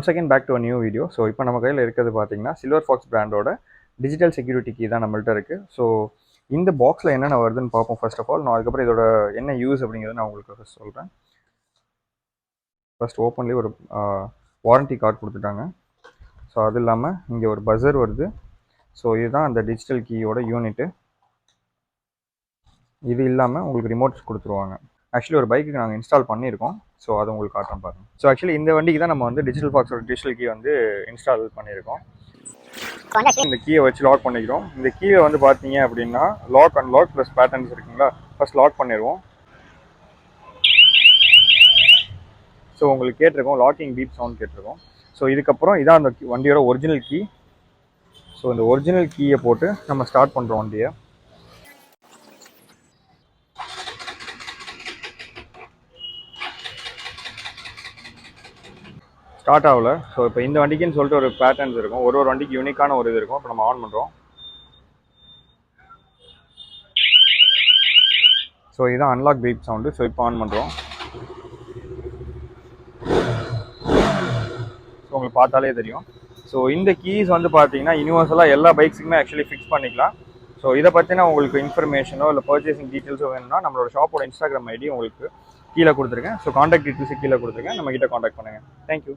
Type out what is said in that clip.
Once again back to a new video. So இப்போ நம்ம கையில் இருக்கிறது பார்த்தீங்கன்னா சில்வர் ஃபாக்ஸ் பிராண்டோட டிஜிட்டல் செக்யூரிட்டி கீ தான் நம்மள்ட்ட இருக்குது. ஸோ இந்த பாக்ஸில் என்னென்ன வருதுன்னு பார்ப்போம். ஃபர்ஸ்ட் ஆஃப் ஆல் நான் அதுக்கப்புறம் இதோட என்ன யூஸ் அப்படிங்கிறத நான் உங்களுக்கு ஃபர்ஸ்ட் சொல்கிறேன். ஃபர்ஸ்ட் ஓப்பன்லேயே ஒரு வாரண்டி கார்டு கொடுத்துட்டாங்க. ஸோ அது இல்லாமல் இங்கே ஒரு பஸர் வருது. ஸோ இதுதான் அந்த டிஜிட்டல் கீயோட யூனிட்டு. இது இல்லாமல் உங்களுக்கு ரிமோட்ஸ் கொடுத்துருவாங்க. ஆக்சுவலி ஒரு பைக்கு நாங்கள் இன்ஸ்டால் பண்ணியிருக்கோம். ஸோ அதை உங்களுக்கு காட்டுறேன் பாருங்கள். ஸோ ஆக்சுவலி இந்த வண்டிக்கு தான் நம்ம வந்து டிஜிட்டல் பாக்ஸோட டிஜிட்டல் கீ வந்து இன்ஸ்டால் பண்ணியிருக்கோம். இந்த கீயை வச்சு லாக் பண்ணிக்கிறோம். இந்த கீயை வந்து பார்த்தீங்க அப்படின்னா lock and lock plus patterns இருக்குங்களா, ஃபர்ஸ்ட் லாக் பண்ணிடுவோம். ஸோ உங்களுக்கு கேட்டிருக்கோம் லாக்கிங் பீப் சவுண்ட் கேட்டிருக்கோம். ஸோ இதுக்கப்புறம் இதான் அந்த வண்டியோட ஒரிஜினல் கீ. ஸோ இந்த ஒரிஜினல் கீயை போட்டு நம்ம ஸ்டார்ட் பண்ணுறோம் வண்டியை. ஸ்டார்ட் ஆகல. ஸோ இப்போ இந்த வண்டிக்குன்னு சொல்லிட்டு ஒரு பேட்டர்ன்ஸ் இருக்கும். ஒரு வண்டிக்கு யூனிக்கான ஒரு இது இருக்கும். இப்போ நம்ம ஆன் பண்ணுறோம். ஸோ இதுதான் அன்லாக் பீப் சவுண்டு. ஸோ இப்போ ஆன் பண்ணுறோம். ஸோ உங்களுக்கு பார்த்தாலே தெரியும். ஸோ இந்த கீஸ் வந்து பார்த்தீங்கன்னா யூனிவர்சலாக எல்லா பைக்ஸுக்குமே ஆக்சுவலி ஃபிக்ஸ் பண்ணிக்கலாம். ஸோ இதை பற்றின உங்களுக்கு இன்ஃபர்மேஷனோ இல்லை பர்ச்சேசிங் டீட்டெயில்ஸோ வேணும்னா நம்மளோட ஷாப்போட இன்ஸ்டாகிராம் ஐடி உங்களுக்கு கீழே கொடுத்துருக்கேன். ஸோ காண்டாக்ட் டீட்டெயில்ஸு கீழே கொடுத்துருக்கேன். நம்ம கிட்ட காண்டாக்ட் பண்ணுங்கள். தேங்க்யூ.